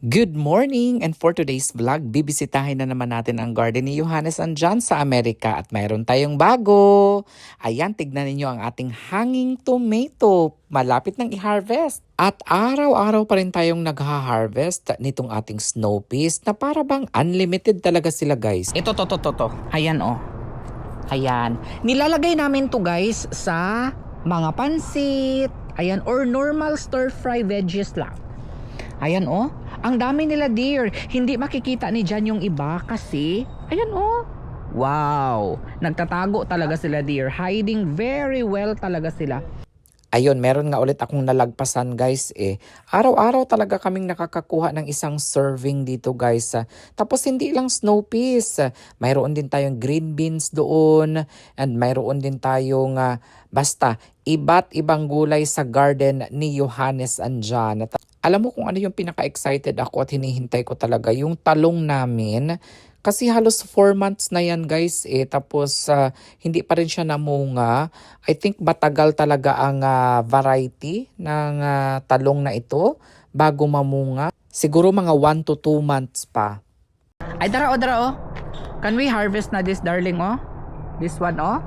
Good morning! And for today's vlog, bibisitahin na naman natin ang garden ni Johannes andyan sa Amerika at mayroon tayong bago. Ayan, tignan ninyo ang ating hanging tomato. Malapit nang i-harvest. At araw-araw pa rin tayong nagha-harvest nitong ating snow peas na para bang unlimited talaga sila guys. Ito, to. Ayan, oh. Ayan. Nilalagay namin to guys sa mga pansit. Ayan, or normal stir-fry veggies lang. Ayan, oh. Ang dami nila, dear. Hindi makikita ni Jan yung iba kasi, ayan, oh. Wow. Nagtatago talaga sila, dear. Hiding very well talaga sila. Ayun, meron nga ulit akong nalagpasan guys Araw-araw talaga kaming nakakakuha ng isang serving dito guys. Tapos hindi lang snow peas. Mayroon din tayong green beans doon. And mayroon din tayong basta iba't ibang gulay sa garden ni Johannes andyan. Alam mo kung ano yung pinaka-excited ako at hinihintay ko talaga? Yung talong namin. Kasi halos 4 months na yan guys Tapos hindi pa rin siya namunga. I think matagal talaga ang variety ng talong na ito bago mamunga. Siguro mga 1 to 2 months pa. Ay, dara, oh. Can we harvest na this, darling, oh? This one, oh?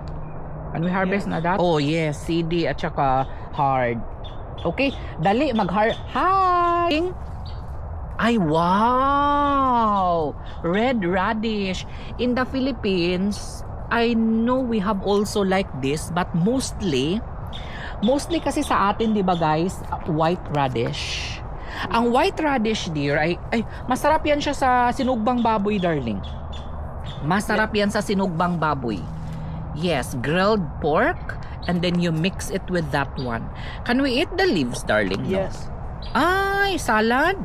Can we harvest na that? Oh, yes. CD at saka hard. Okay, dali, Hi! Ay, wow! Red radish. In the Philippines, I know we have also like this, but mostly kasi sa atin, di ba guys, white radish. Ang white radish, dear, ay masarap yan siya sa sinugbang baboy, darling. Masarap yan sa sinugbang baboy. Yes, grilled pork, and then you mix it with that one. Can we eat the leaves, darling? Yes. No? Ay, salad?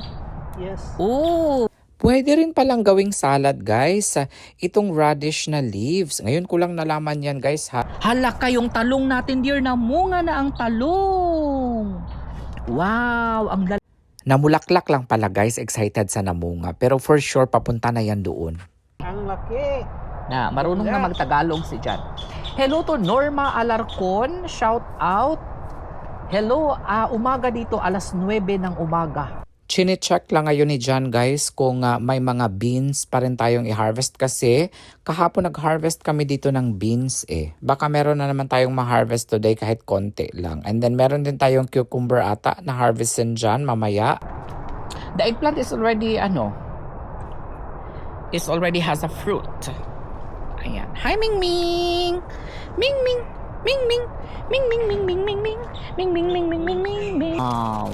Yes. Oh. Pwede rin palang gawing salad guys. Itong radish na leaves. Ngayon ko lang nalaman yan guys ha. Hala kayong talong natin, dear, namunga na ang talong. Wow, ang Namulaklak lang pala guys, excited sa namunga. Pero for sure papunta na yan doon. Ang laki. na marunong na magtagalog si Jan. Hello to Norma Alarcon, shout out. Hello, umaga dito, alas 9 ng umaga. Chine-check lang ngayon ni Jan guys kung may mga beans pa rin tayong i-harvest kasi kahapon nag-harvest kami dito ng beans Baka meron na naman tayong ma-harvest today kahit konti lang. And then meron din tayong cucumber ata na harvestin dyan mamaya. The eggplant is already already has a fruit. Ayan. Hi Ming Ming. Ming Ming. Ming Ming. Ming Ming Ming Ming Ming Ming. Ming Ming Ming Ming Ming Ming Ming. Wow.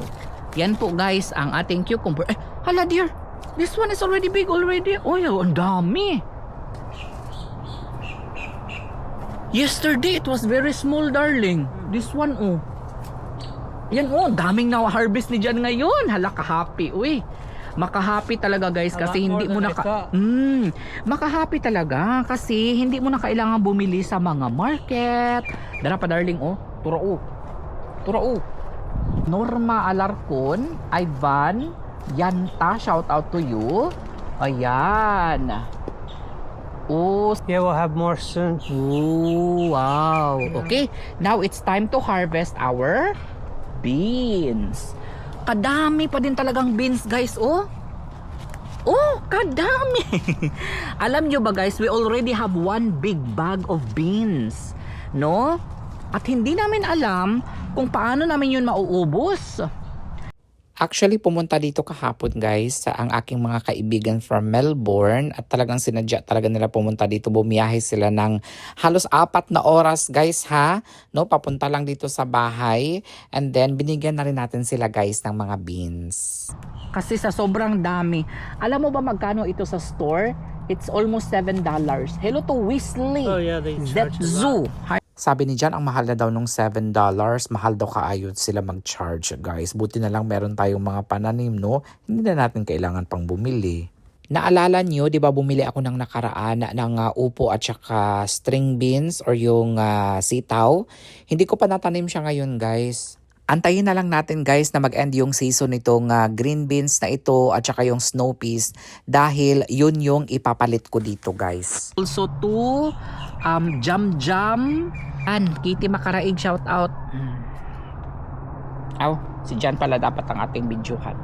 Yan po guys ang ating cucumber. Hala dear. This one is already big already. Oh, ang dami. Yesterday it was very small, darling. This one Yan daming na-harvest ni Jan ngayon. Hala, ka-happy. Uy. Maka-happy talaga guys kasi hindi mo na maka-happy talaga kasi hindi mo na kailangan bumili sa mga market. Dara pa darling Turao. Norma Alarcon, Ivan Yanta, shout out to you. Ayan. Yeah, we'll have more soon. Wow. Okay, now it's time to harvest our beans. Kadami pa din talagang beans guys kadami. Alam nyo ba guys, we already have one big bag of beans, no? At hindi namin alam kung paano namin yun mauubos. Actually, pumunta dito kahapon guys ang aking mga kaibigan from Melbourne at talagang sinadya talaga nila pumunta dito. Bumiyahe sila ng halos 4 na oras guys no? Papunta lang dito sa bahay and then binigyan na rin natin sila guys ng mga beans. Kasi sa sobrang dami. Alam mo ba magkano ito sa store? It's almost $7. Hello to Weasley. Oh yeah, they charge a Zoo. Sabi ni Jan, ang mahal na daw nung $7. Mahal daw kaayod sila mag-charge, guys. Buti na lang meron tayong mga pananim, no? Hindi na natin kailangan pang bumili. Naalala nyo, di ba bumili ako ng nakaraan ng upo at saka string beans or yung sitaw? Hindi ko pa natanim siya ngayon, guys. Antayin na lang natin guys na mag-end yung season nitong green beans na ito at saka yung snow peas dahil yun yung ipapalit ko dito guys. Also to Jam and Kitty Makaraig, shout out. Si Jan pala dapat ang ating videohan.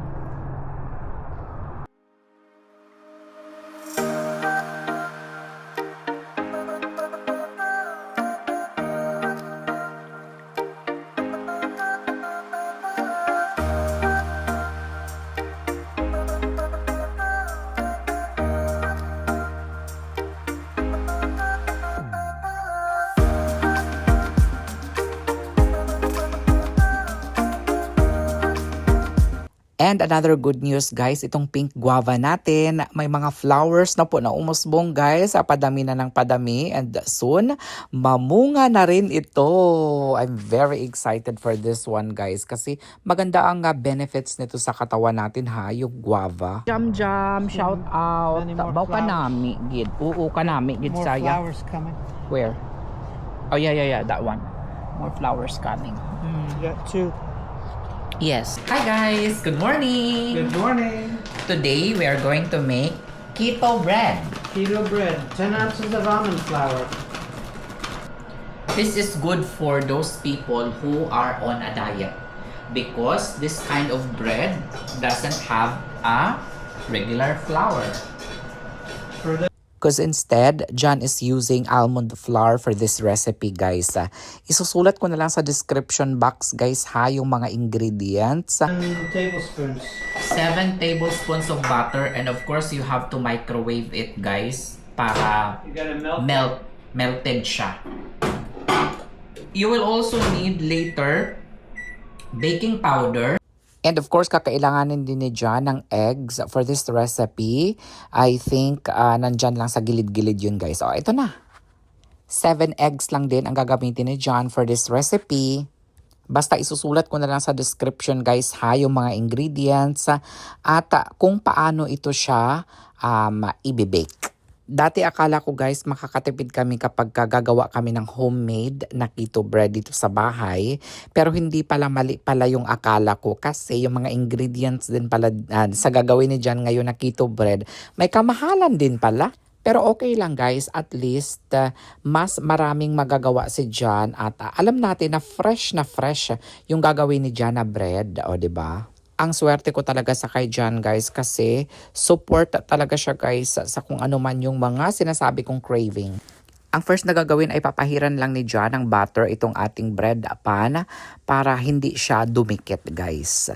And another good news guys, itong pink guava natin, may mga flowers na po na umusbong guys, padami na ng padami and soon, mamunga na rin ito. I'm very excited for this one guys kasi maganda ang benefits nito sa katawan natin ha, yung guava. Jam jam, shout out. Many more Baw ka flowers. nami, gid. Oo ka nami, gid More saya. flowers coming. Where? Oh yeah, that one. More flowers coming. You got 2. Yes. Hi guys, good morning. Good morning. Today we are going to make keto bread. Keto bread. 10 ounces of almond flour. This is good for those people who are on a diet because this kind of bread doesn't have a regular flour. For the Because instead, John is using almond flour for this recipe guys. Isusulat ko na lang sa description box guys ha, yung mga ingredients. 10 tablespoons. 7 tablespoons of butter and of course you have to microwave it guys para You gotta melt. melted siya. You will also need later baking powder. And of course, kakailanganin din ni John ng eggs for this recipe. I think nandyan lang sa gilid-gilid yun guys. O, ito na. 7 eggs lang din ang gagamitin ni John for this recipe. Basta isusulat ko na lang sa description guys ha, yung mga ingredients at kung paano ito siya ibibake. Dati akala ko guys makakatipid kami kapag gagawa kami ng homemade na keto bread dito sa bahay. Pero hindi pala, mali pala yung akala ko kasi yung mga ingredients din pala sa gagawin ni John ngayon na keto bread may kamahalan din pala. Pero okay lang guys, at least mas maraming magagawa si John at alam natin na fresh yung gagawin ni John na bread, o diba? Ang swerte ko talaga sa kay John guys kasi support talaga siya guys sa kung ano man yung mga sinasabi kong craving. Ang first na gagawin ay papahiran lang ni John ng butter itong ating bread pan para hindi siya dumikit guys.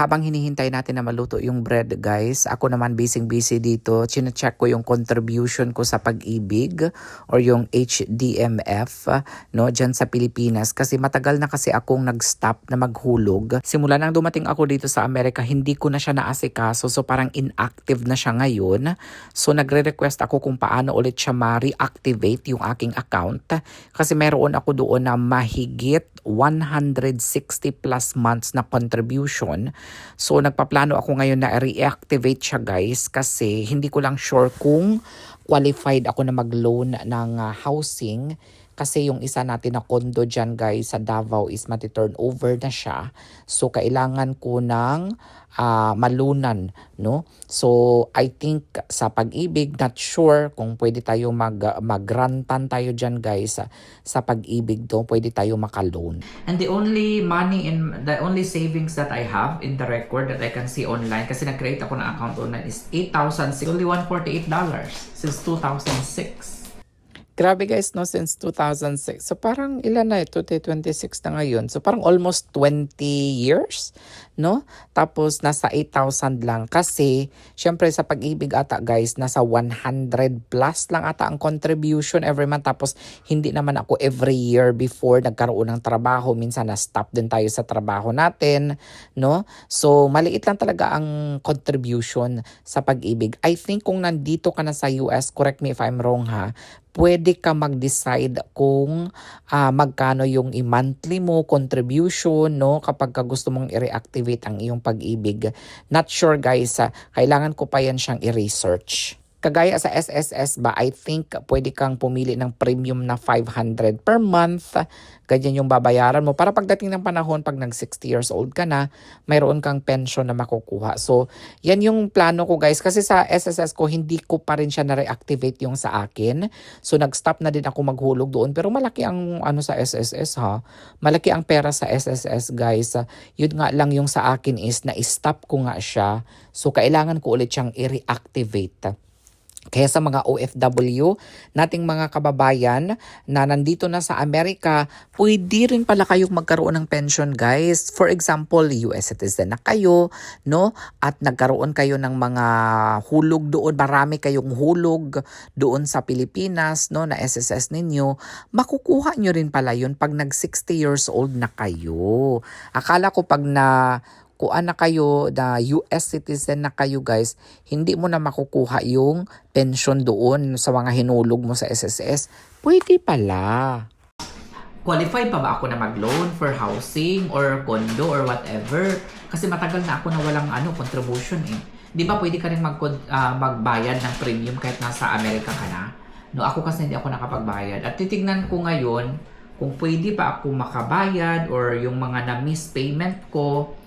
habang hinihintay natin na maluto yung bread guys, ako naman busy dito. Chine-check ko yung contribution ko sa Pag-ibig or yung HDMF no diyan sa Pilipinas kasi matagal na kasi akong nag-stop na maghulog. Simula nang dumating ako dito sa Amerika, hindi ko na siya naasikaso. So parang inactive na siya ngayon. So nagre-request ako kung paano ulit siya ma-reactivate yung aking account kasi meron ako doon na mahigit 160 plus months na contribution. So nagpaplano ako ngayon na reactivate siya guys kasi hindi ko lang sure kung qualified ako na mag-loan ng housing kasi yung isa natin na condo dyan guys sa Davao is mati-turn over na siya. So kailangan ko ng malunan, no? So I think sa Pag-ibig, not sure kung pwede tayo magrantan tayo dyan guys sa Pag-ibig do, pwede tayo maka-loan. And the only savings that I have in the record that I can see online kasi nag-create ako ng account online is $8,000, only $148 since 2006. Grabe guys, no, since 2006. So parang ilan na ito, 26 na ngayon. So parang almost 20 years, no? Tapos nasa 8,000 lang kasi syempre sa Pag-ibig ata guys, nasa 100 plus lang ata ang contribution every month. Tapos hindi naman ako every year before nagkaroon ng trabaho. Minsan na-stop din tayo sa trabaho natin, no? So maliit lang talaga ang contribution sa Pag-ibig. I think kung nandito ka na sa US, correct me if I'm wrong ha, pwede ka mag-decide kung magkano yung i-monthly mo contribution, no, kapag ka gusto mong i-reactivate ang iyong Pag-ibig. Not sure guys, kailangan ko pa yan siyang i-research. Kagaya sa SSS ba, I think pwede kang pumili ng premium na 500 per month. Ganyan yung babayaran mo. Para pagdating ng panahon, pag nag 60 years old ka na, mayroon kang pension na makukuha. So, yan yung plano ko guys. Kasi sa SSS ko, hindi ko pa rin siya na-reactivate yung sa akin. So, nag-stop na din ako maghulog doon. Pero malaki ang ano sa SSS ha. Malaki ang pera sa SSS guys. Yun nga lang yung sa akin is na-stop ko nga siya. So, kailangan ko ulit siyang i-reactivate. Kaya sa mga OFW, nating mga kababayan na nandito na sa Amerika, pwede rin pala kayong magkaroon ng pension guys. For example, US citizen na kayo, no? At nagkaroon kayo ng mga hulog doon, marami kayong hulog doon sa Pilipinas, no? Na SSS ninyo, makukuha nyo rin pala yun pag nag 60 years old na kayo. Akala ko pag kuan na kayo na US citizen na kayo guys, hindi mo na makukuha yung pension doon sa mga hinulog mo sa SSS. Pwede pala. Qualified pa ba ako na mag-loan for housing or condo or whatever? Kasi matagal na ako na walang contribution eh. Di ba pwede ka rin magbayad ng premium kahit nasa Amerika ka na? No, ako kasi hindi ako nakapagbayad. At titignan ko ngayon kung pwede pa ako makabayad or yung mga na-miss payment ko.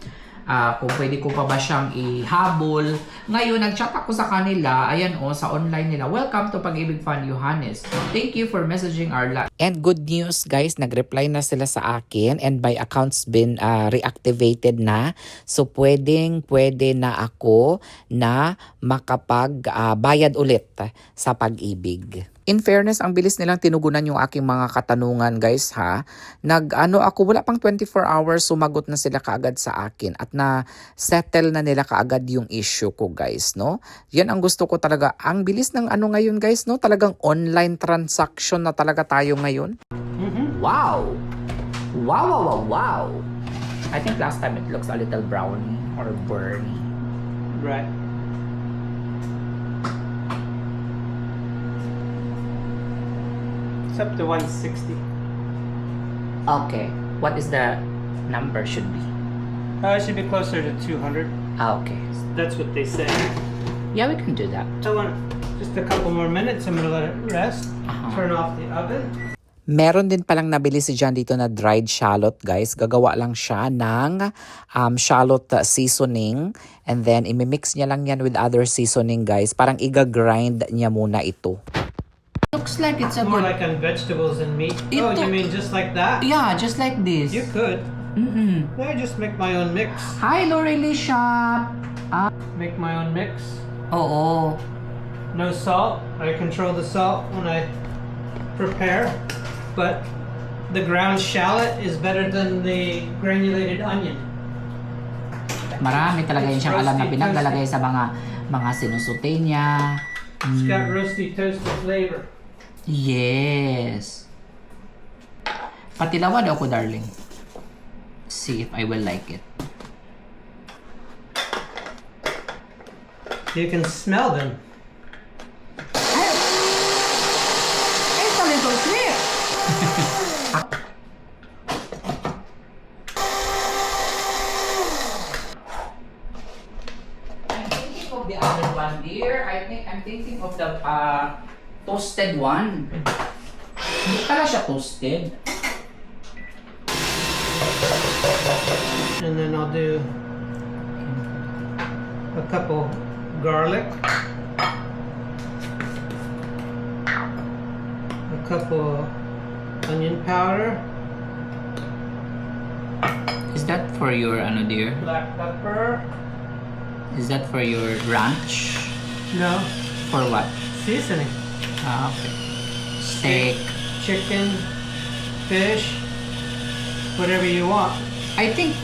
Kung pwede ko pa ba siyang ihabol. Ngayon, nag-chat ako sa kanila. Ayan sa online nila. Welcome to Pag-ibig Fund, Johannes. Thank you for messaging our live. And good news guys, nag-reply na sila sa akin and my account's been reactivated na. So pwede na ako na makapag-bayad ulit sa Pag-ibig. In fairness, ang bilis nilang tinugunan yung aking mga katanungan guys ha. Ako wala pang 24 hours, sumagot na sila kaagad sa akin at na-settle na nila kaagad yung issue ko guys, no? Yan ang gusto ko talaga. Ang bilis ng ngayon guys, no? Talagang online transaction na talaga tayo ngayon. Wow! Wow! I think last time it looks a little browny or burny. Right. It's up to 160. Okay. What is the number should be? It should be closer to 200. Okay. That's what they say. Yeah, we can do that. I want just a couple more minutes. I'm gonna let it rest. Turn off the oven. Meron din palang nabili si John dito na dried shallot guys. Gagawa lang siya ng shallot seasoning and then imimix niya lang yan with other seasoning guys. Parang iga-grind niya muna ito. Looks like it's More like on vegetables and meat. Oh, you mean just like that? Yeah, just like this. You could. I just make my own mix. Hi, Lorelei Shop. Make my own mix. Oo. No salt. I control the salt when I prepare. But the ground shallot is better than the granulated onion. Marami talaga yun siyang alam na pinaglalagay sa mga sinusute niya. It's got roasty toasted flavor. Yes. Patilawan ako, darling. See if I will like it. You can smell them. It's a little sweet. I'm thinking of the other one, dear. I'm thinking of the toasted one. Hindi pala siya toasted. And then I'll do a couple garlic, a couple onion powder, Is that for your ano, dear? black pepper, Is that for your ranch? no, For what? seasoning, Okay. Steak. chicken, fish, whatever you want. I think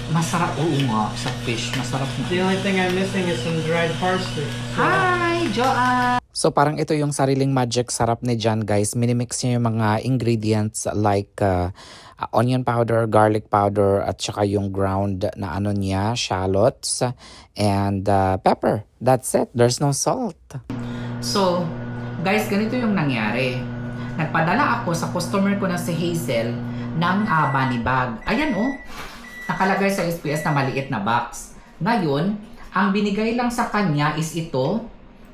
masarap. Oo nga, sa fish. Masarap na. The only thing I'm missing is some dried parsley. So, Hi, Joanne! So parang ito yung sariling magic sarap ni John, guys. Minimix niya yung mga ingredients like onion powder, garlic powder, at saka yung ground na ano niya, shallots, and pepper. That's it. There's no salt. So, guys, ganito yung nangyari. Nagpadala ako sa customer ko na si Hazel ng bunny bag. Ayan oh, nakalagay sa SPS na maliit na box. Ngayon, ang binigay lang sa kanya is ito.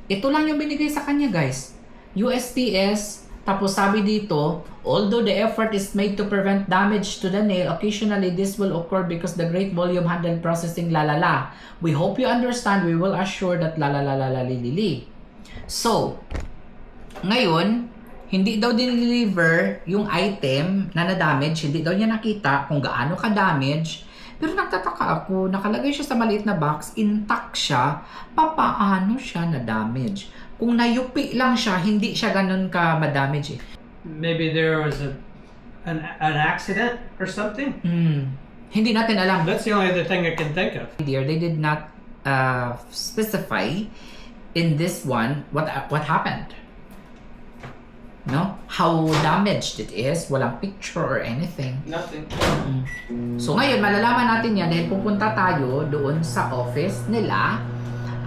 Ito lang yung binigay sa kanya, guys. USPS, tapos sabi dito, although the effort is made to prevent damage to the nail, occasionally this will occur because the great volume handle processing lalala. We hope you understand. We will assure that lalalalalali. So, ngayon, hindi daw din-deliver yung item na na-damage. Hindi daw niya nakita kung gaano ka-damage. Pero nagtataka ako, nakalagay siya sa maliit na box, intact siya, papaano siya na-damage? Kung nayupi lang siya, hindi siya ganun ka-damage eh. maybe there was an accident or something. Hindi natin alam. That's the only other thing I can think of. Dear, they did not specify in this one what happened. No? How damaged it is. Walang picture or anything. Nothing. So ngayon, malalaman natin yan dahil pupunta tayo doon sa office nila.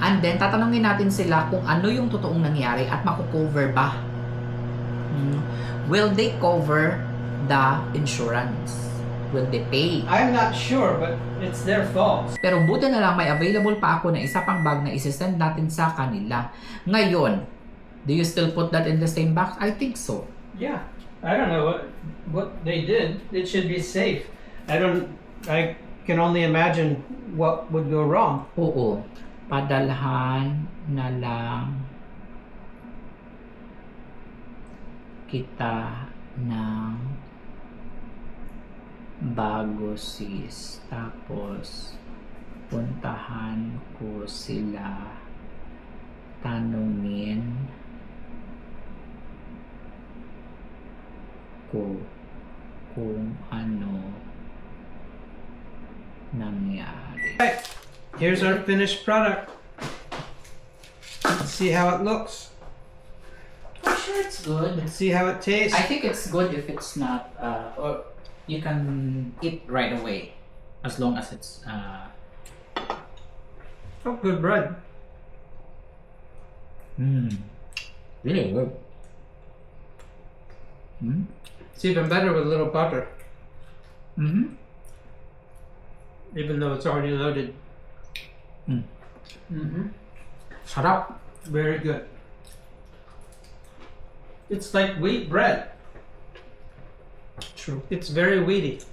And then, tatanungin natin sila kung ano yung totoong nangyari at makukover ba. Will they cover the insurance? Will they pay? I'm not sure, but it's their fault. Pero buti na lang may available pa ako na isa pang bag na isisend natin sa kanila. Ngayon, do you still put that in the same box? I think so. Yeah, I don't know what they did. It should be safe. I can only imagine what would go wrong. Oo. Padalhan na lang kita ng bago sis. Tapos, puntahan ko sila. Tanungin ko kung ano nangyari. Here's our finished product. Let's see how it looks. I'm sure it's good. Let's see how it tastes. I think it's good if it's not, or you can eat right away, as long as it's, Oh, good bread. Really good. It's even better with a little butter, Mm-hmm. even though it's already loaded. Sarap. Very good. It's like wheat bread. True. It's very wheaty.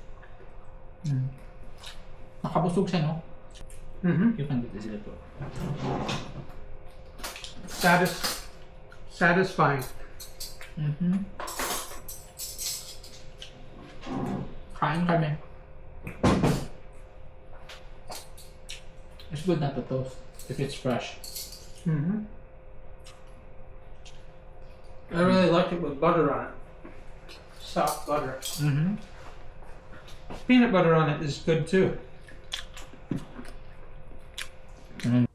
Nakabusog siya, no? Mm-hmm. You can get this little. Satisfying. Kain kami. It's good not to toast if it's fresh. Mm-hmm. I really like it with butter on it. Soft butter. Mm-hmm. Peanut butter on it is good too.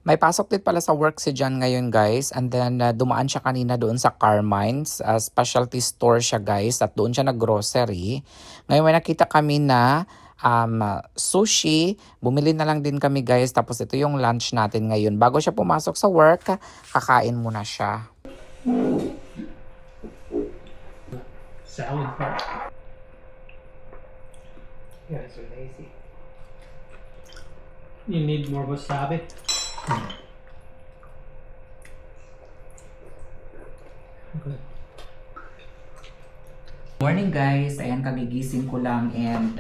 May pasok din pala sa work si John ngayon guys, and then dumaan siya kanina doon sa Carmine's, specialty store siya guys, at doon siya nag-grocery. Ngayon may nakita kami na sushi, bumili na lang din kami guys, tapos ito yung lunch natin ngayon. Bago siya pumasok sa work, kakain muna siya. Salad part. You guys are lazy. You need more wasabi. Okay. Morning guys, ayan kagigising ko lang and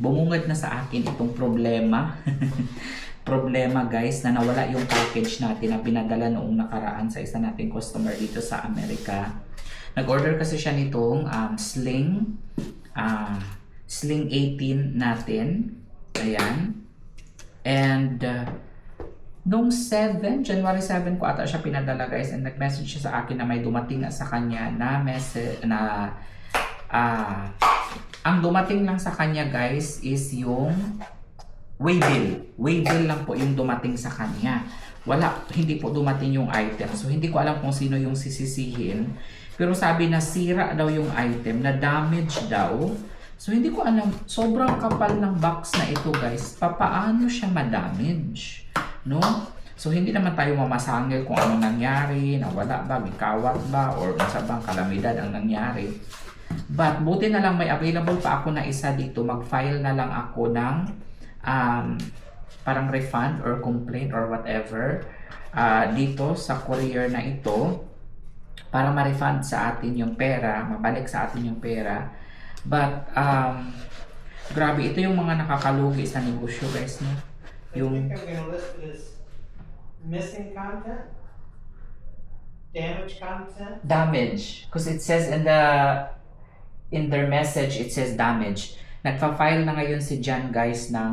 bumungad na sa akin itong problema. Problema guys na nawala yung package natin na pinadala noong nakaraan sa isa nating customer dito sa Amerika. Nag-order kasi siya nitong sling 18 natin. Ayan. And nung January 7 ko ata siya pinadala guys, and nag-message siya sa akin na may dumating na sa kanya na message na ang dumating lang sa kanya guys is yung waybill lang po yung dumating sa kanya. Hindi po dumating yung item. So hindi ko alam kung sino yung sisisihin. Pero sabi na sira daw yung item, na damage daw. So hindi ko alam, sobrang kapal ng box na ito guys. Papaano siya ma-damage? No? So hindi naman tayo mamasangil kung ano nangyari, nawala ba, gikawat ba, or sa bang kalamidad ang nangyari. But buti na lang may available pa ako na isa dito. Mag-file na lang ako ng parang refund or complaint or whatever dito sa courier na ito para ma-refund sa atin yung pera, mabalik sa atin yung pera. But grabe, ito yung mga nakakalugi sa negosyo guys, no? Yung I think I'm gonna list it as missing content, damage content. damage, because it says in their message, it says damage. Nagpa-file na ngayon si John guys ng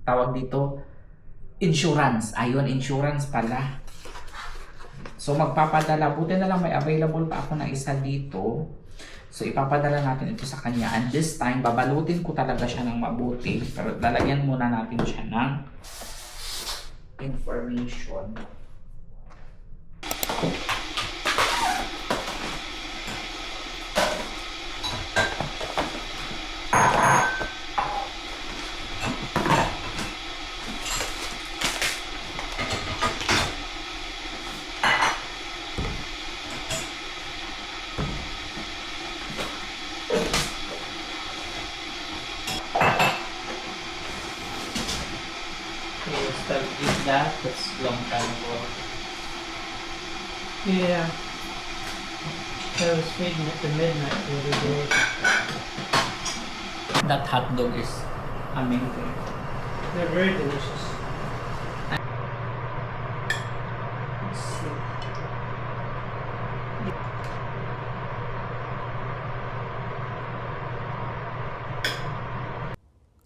tawag dito insurance. Ayun, insurance pala. So magpapadala, buti na lang may available pa ako na isa dito. So ipapadala natin ito sa kanya, and this time babalutin ko talaga siya ng mabuti, pero lalagyan muna natin siya ng information. That's long time ago. Yeah. I was feeding it to midnight the other day. That hot dog is amazing. They're very delicious. Let's see.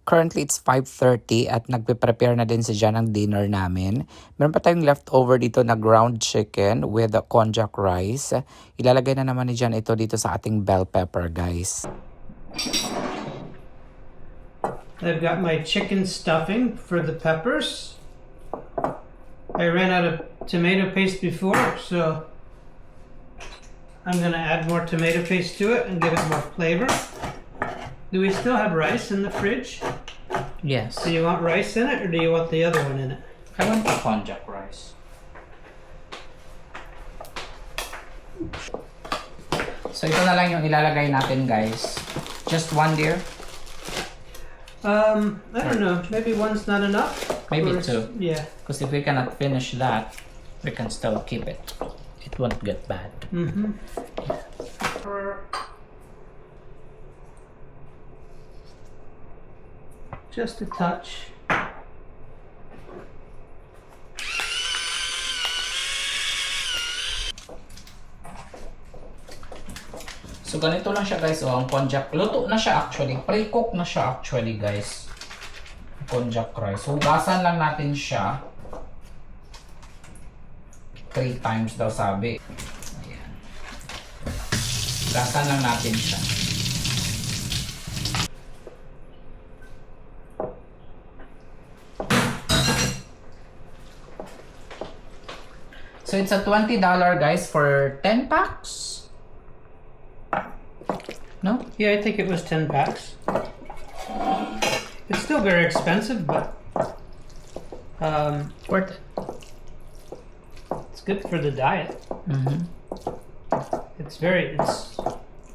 Currently, it's 5:30 at nagpe-prepare na din si John ng dinner namin. Meron pa tayong leftover dito na ground chicken with konjac rice. Ilalagay na naman ni John ito dito sa ating bell pepper, guys. I've got my chicken stuffing for the peppers. I ran out of tomato paste before, so I'm gonna add more tomato paste to it and give it more flavor. Do we still have rice in the fridge? Yes. Do you want rice in it or do you want the other one in it? I want the konjac rice. So ito na lang yung ilalagay natin guys. Just one dear? I don't know. Maybe one's not enough. Maybe Or- two. Yeah. Because if we cannot finish that, we can still keep it. It won't get bad. Mm-hmm. Just a touch. So ganito lang siya guys, ang konjac. Luto na siya actually. Pre-cook na siya actually guys. Konjac rice. So hugasan lang natin siya. 3 times daw sabi. Ayan. Hugasan lang natin siya. So it's a $20 guys for 10 packs? No? Yeah, I think it was 10 packs. It's still very expensive, but Worth it. it's good for the diet. Mm-hmm.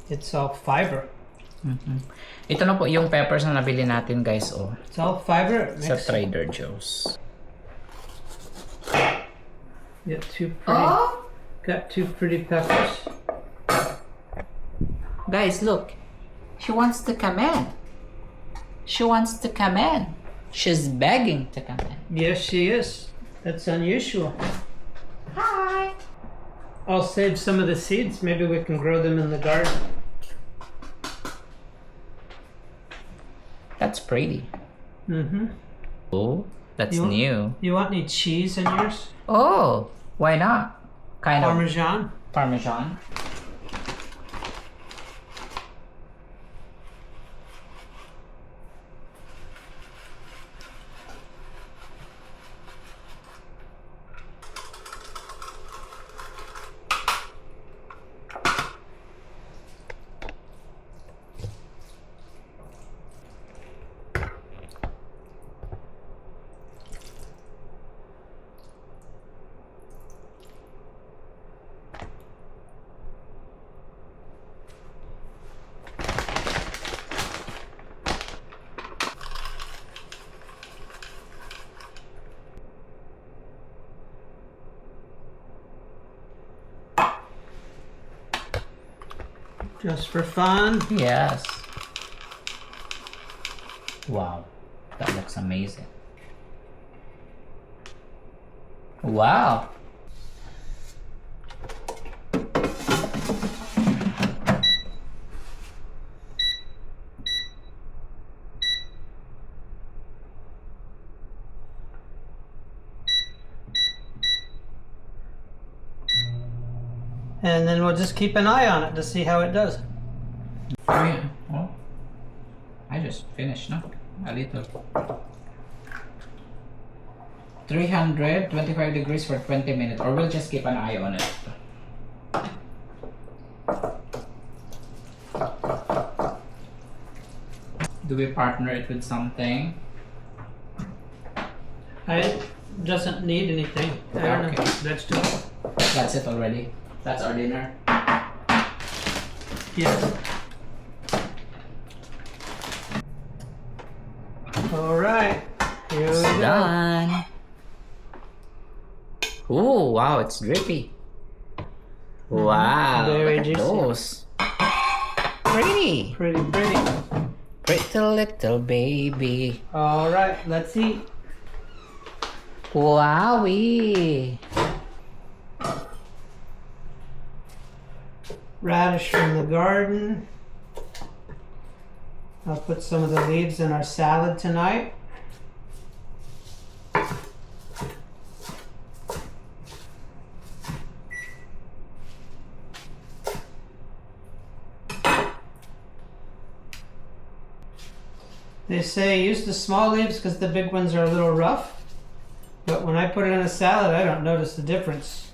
It's all fiber. Mm-hmm. Ito na po yung peppers na nabili natin guys, oh. It's all fiber. Sa Trader Joe's. Got two pretty peppers. Guys, look. She wants to come in. She wants to come in. She's begging to come in. Yes, she is. That's unusual. Hi. I'll save some of the seeds. Maybe we can grow them in the garden. That's pretty. Mm-hmm. Oh, that's You- new. You want any cheese in yours? Oh, why not? Kind of Parmesan? Parmesan. Just for fun. Yes. Wow, that looks amazing. Wow. And then we'll just keep an eye on it to see how it does. Oh, yeah. Oh, I just finished, no? A little. 325 degrees for 20 minutes, or we'll just keep an eye on it. Do we partner it with something? It doesn't need anything. I don't know. Okay. Vegetable. That's it already. That's our dinner. Yes. All right. Here we It's go. done. Oh, wow, it's drippy. Wow, Very look at juicy. those. Pretty. Pretty pretty. Pretty little baby. All right. Let's eat. Wowie. Radish from the garden. I'll put some of the leaves in our salad tonight. They say use the small leaves because the big ones are a little rough. But when I put it in a salad, I don't notice the difference.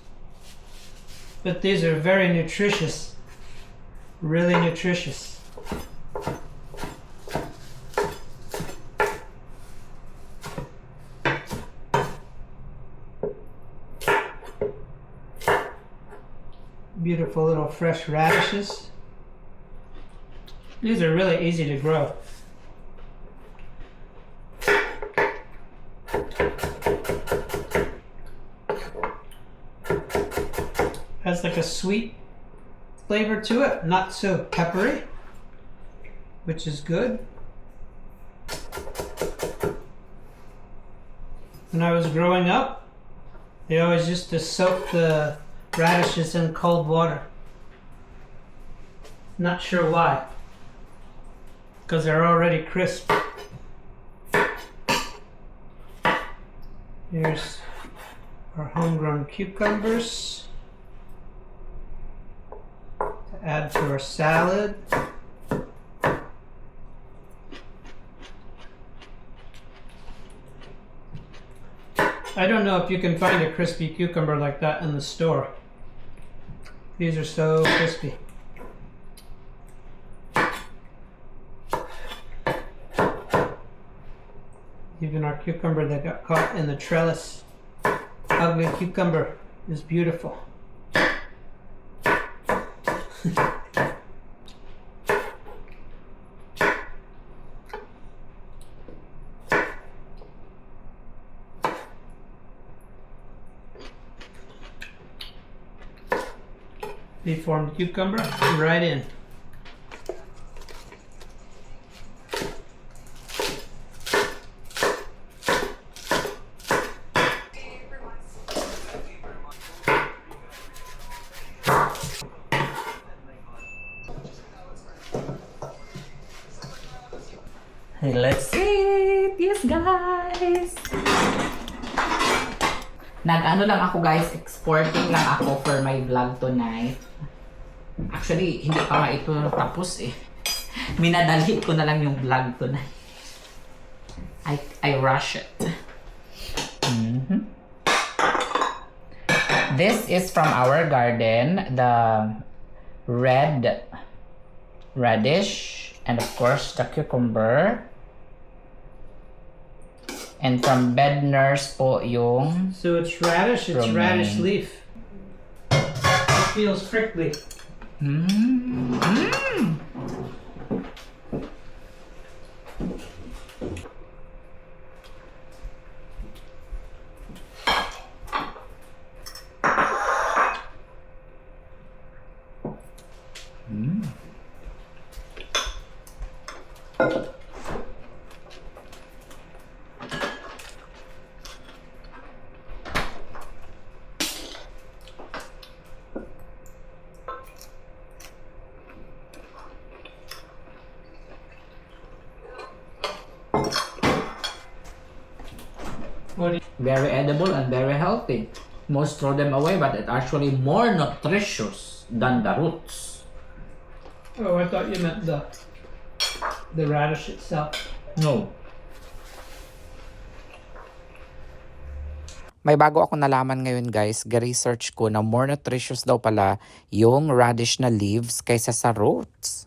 But these are very nutritious. Really nutritious. Beautiful little fresh radishes. These are really easy to grow. Has like a sweet flavor to it, not so peppery, which is good. When I was growing up, they always used to soak the radishes in cold water. Not sure why. Because they're already crisp. Here's our homegrown cucumbers to add to our salad. I don't know if you can find a crispy cucumber like that in the store. These are so crispy. Even our cucumber that got caught in the trellis, ugly cucumber, is beautiful. Deformed cucumber, right in. Hey, let's see it. Yes, guys. Nag-ano lang ako, guys. Exporting lang ako for my vlog tonight. Actually, hindi pa nga ito tapos eh. Minadali ko na lang yung vlog tonight. I rush it. This is from our garden. The radish, and of course the cucumber. And from Bednar's po yung So it's radish, it's Romaine. radish leaf. It feels prickly. What do you, very edible and very healthy. Most throw them away, but it's actually more nutritious than the roots. oh, I thought you meant the radish itself. No. May bago ako nalaman ngayon guys, research ko na more nutritious daw pala yung radish na leaves kaysa sa roots.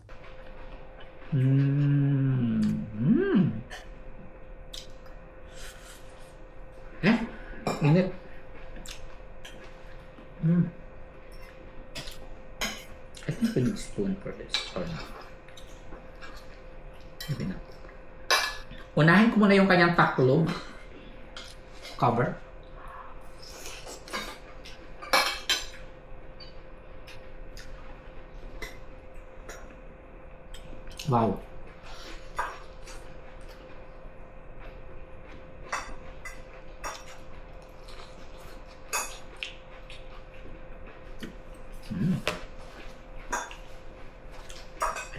Eh, init. I think we need spoon for this or not. Maybe not. Unahin ko muna yung kanyang taklob. Cover. Wow.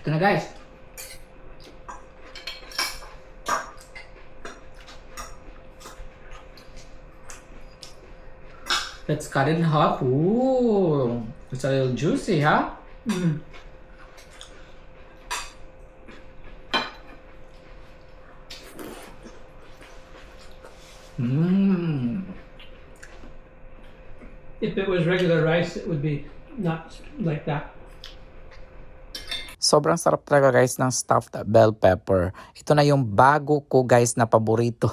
Ito na guys. Let's cut it in half. Ooh, it's a little juicy, huh? If it was regular rice, it would be not like that. Sobrang sarap talaga guys ng stuffed bell pepper. Ito na yung bago ko guys na paborito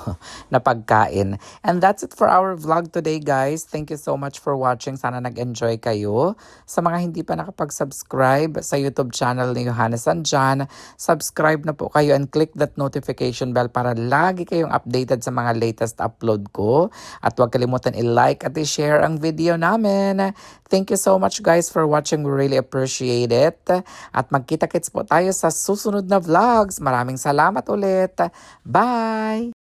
na pagkain. And that's it for our vlog today guys. Thank you so much for watching. Sana nag-enjoy kayo. Sa mga hindi pa nakapag-subscribe sa YouTube channel ni Johannes and John, subscribe na po kayo and click that notification bell para lagi kayong updated sa mga latest upload ko. At huwag kalimutan i-like at i-share ang video namin. Thank you so much guys for watching. We really appreciate it. At magkita-kits po tayo sa susunod na vlogs. Maraming salamat ulit. Bye!